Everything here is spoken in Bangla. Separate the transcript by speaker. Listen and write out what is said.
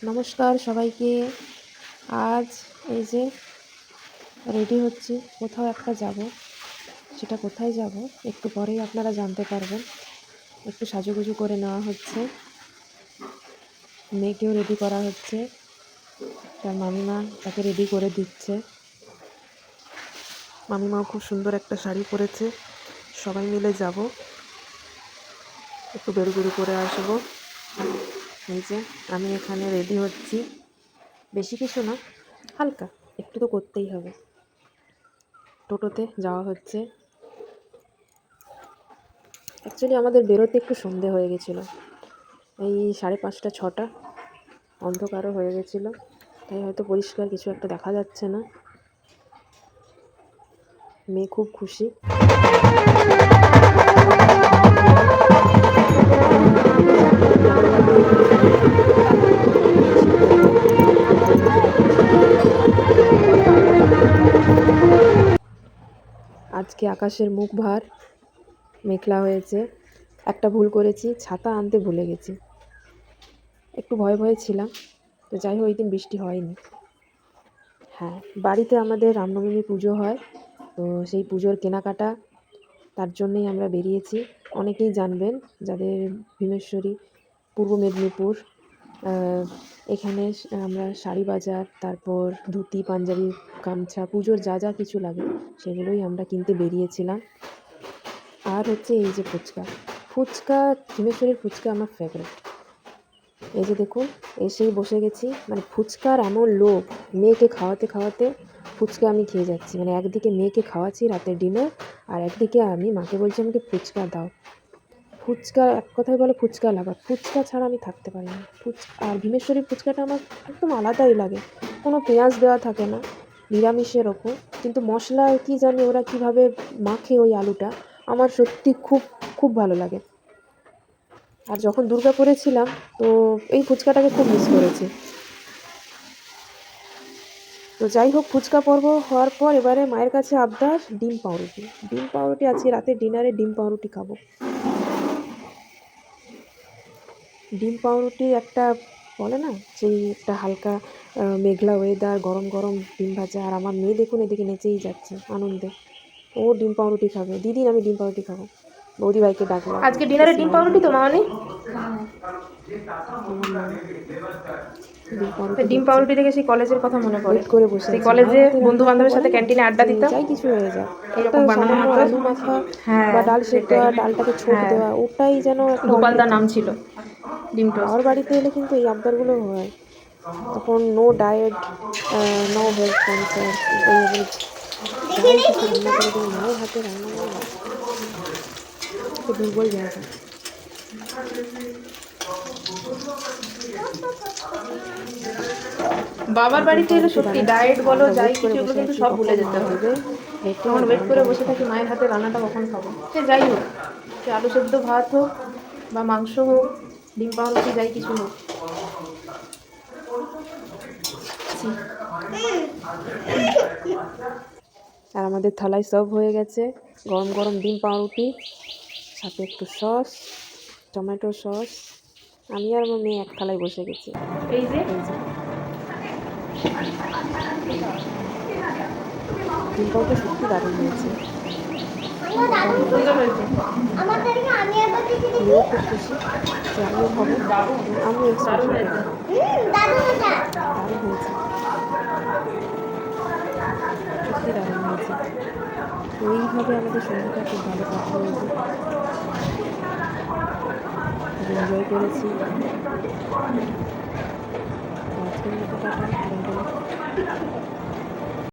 Speaker 1: নমস্কার সবাইকে। আজ এই যে রেডি হচ্ছি, কোথাও একটা যাব। সেটা কোথায় যাব একটু পরেই আপনারা জানতে পারবেন। একটু সাজুগুজু করে নেওয়া হচ্ছে, মেয়েকেও রেডি করা হচ্ছে, তার মামিমা তাকে রেডি করে দিচ্ছে। মামিমাও খুব সুন্দর একটা শাড়ি পরেছে। সবাই মিলে যাব, একটু বেরু বেরু করে আসবো। এই যে আমি এখানে রেডি হচ্ছি, বেশি কিছু না, হালকা একটু তো করতেই হবে। টোটোতে যাওয়া হচ্ছে। অ্যাকচুয়ালি আমাদের বেরোতে একটু সন্ধে হয়ে গেছিলো, এই 5:30 6টা, অন্ধকারও হয়ে গেছিলো, তাই হয়তো পরিষ্কার কিছু একটা দেখা যাচ্ছে না। মেয়ে খুব খুশি। আজকে আকাশের মুখ ভার, মেঘলা হয়েছে। একটা ভুল করেছি, ছাতা আনতে ভুলে গেছি। একটু ভয়ে ভয়ে ছিলাম, তো যাই হোক ওই দিন বৃষ্টি হয়নি। হ্যাঁ, বাড়িতে আমাদের রামনবমী পুজো হয়, তো সেই পুজোর কেনাকাটা, তার জন্যই আমরা বেরিয়েছি। অনেকেই জানবেন যাদের ভীমেশ্বরী, পূর্ব মেদিনীপুর, এখানে আমরা শাড়ি বাজার, তারপর ধুতি, পাঞ্জাবি, গামছা, পুজোর যা যা কিছু লাগে সেগুলোই আমরা কিনতে বেরিয়েছিলাম। আর হচ্ছে এই যে ফুচকা, ভীমেশ্বরীর ফুচকা আমার ফেভারিট। এই যে দেখুন, এসেই বসে গেছি। মানে ফুচকার এমন লোভ, মেয়েকে খাওয়াতে খাওয়াতে ফুচকা আমি খেয়ে যাচ্ছি। মানে একদিকে মেয়েকে খাওয়াচ্ছি রাতের ডিনার, আর একদিকে আমি মাকে বলছি আমাকে ফুচকা দাও। ফুচকা, এক কথায় বলে ফুচকা লাভার। ফুচকা ছাড়া আমি থাকতে পারি না। আর ভীমেশ্বরীর ফুচকাটা আমার একদম আলাদাই লাগে। কোনো পেঁয়াজ দেওয়া থাকে না, নিরামিষের ওপর, কিন্তু মশলা কি জানি ওরা কীভাবে মাখে ওই আলুটা, আমার সত্যি খুব খুব ভালো লাগে। আর যখন দুর্গাপুরে ছিলাম, তো এই ফুচকাটাকে খুব মিস করেছি। তো যাই হোক, ফুচকা পর্ব হওয়ার পর এবারে মায়ের কাছে আবদার ডিম পাউরুটি। ডিম পাউরুটি আজকে রাতে ডিনারে ডিম পাউরুটি খাবো। ডিম পাউরুটি একটা বলে না, সেই একটা হালকা মেঘলা ওয়েদার, গরম গরম ডিম ভাজা, আর আমার মেয়ে দেখুন এদিকে নেচেই যাচ্ছে আনন্দে। ও ডিম পাউরুটি খাবে। দিদি আমি ডিম পাউরুটি খাবো। বৌদি ভাইকে ডাকলো।
Speaker 2: আজকে ডিনারে ডিম পাউরুটি তো মামানি? ডিম পাউরুটি দেখে সেই কলেজের কথা মনে পড়ে।
Speaker 1: ওয়েট করে বসে
Speaker 2: সেই
Speaker 1: আছি, মায়ের
Speaker 2: কলেজে
Speaker 1: হাতে
Speaker 2: বন্ধু
Speaker 1: রান্না একটা
Speaker 2: বান্ধবের
Speaker 1: বলে
Speaker 2: সাথে
Speaker 1: না,
Speaker 2: ক্যান্টিনে আড্ডা
Speaker 1: যে
Speaker 2: দিতাম,
Speaker 1: যাই কিছু হয়ে যাক, একটা
Speaker 2: এরকম বানানো
Speaker 1: সামান্য
Speaker 2: হতো।
Speaker 1: আলু মাখা
Speaker 2: হ্যাঁ,
Speaker 1: বা ডাল সেদ্ধ,
Speaker 2: সেটাই।
Speaker 1: আর ডালটাকে ছোট
Speaker 2: হ্যাঁ,
Speaker 1: দেওয়া, ওটাই যেন একটা
Speaker 2: গোপালদার
Speaker 1: অমৃত।
Speaker 2: নাম ছিল, ডিম টোস্ট।
Speaker 1: বাবার বাড়িতে এলে কিন্তু এই আবদারগুলো হয়। তখন no diet, no health concern, মানে যাই কিছু রান্না করে দেবে, মায়ের হাতে রান্না মানে একটা দুর্বল জায়গা।
Speaker 2: বাবার
Speaker 1: ডিম
Speaker 2: বাড়িতে এলে
Speaker 1: পাউরুটি
Speaker 2: সত্যি
Speaker 1: বানাচ্ছি,
Speaker 2: ডায়েট বলো,
Speaker 1: আমরা
Speaker 2: যাই
Speaker 1: ওয়েট
Speaker 2: কিছু,
Speaker 1: করে
Speaker 2: এগুলো
Speaker 1: বসে
Speaker 2: কিন্তু
Speaker 1: আছি
Speaker 2: সব ভুলে
Speaker 1: কখন
Speaker 2: যেতে
Speaker 1: মা
Speaker 2: হয়।
Speaker 1: দেবে প্লেটে,
Speaker 2: তখন
Speaker 1: আর
Speaker 2: ওয়েট
Speaker 1: গরম
Speaker 2: করে
Speaker 1: গরম
Speaker 2: বসে
Speaker 1: খাবো।
Speaker 2: থাকি মায়ের হাতে রান্নাটা কখন খাবো। সে যাই হোক, সে আলু সেদ্ধ ভাত হোক বা মাংস হোক, ডিম পাউরুটি, যাই কিছু হোক।
Speaker 1: আর আমাদের থালায় সার্ভ হয়ে গেছে গরম গরম ডিম পাউরুটি, সাথে একটু সস, টমেটো সস। আমি আর আমার মেয়ে এক থালায় বসে গেছি।
Speaker 2: এই যে
Speaker 1: এই যে ডিম পাউরুটি সত্যি দারুণ হয়েছে, অসাধারণ হয়েছে।
Speaker 2: সুন্দর হয়েছে।
Speaker 1: মেয়েও খুব খুশি যে আমিও খাবো, এবং আমিও এক্সট্রা
Speaker 2: দারুণ
Speaker 1: খেয়ে
Speaker 2: হয়েছে।
Speaker 1: দেবো। দারুণ হয়েছে, সত্যি দারুণ হয়েছে। তো এইভাবে আমাদের সন্ধ্যাটা খুব ভালো কাটলো। এই যে খুব এনজয় করেছি।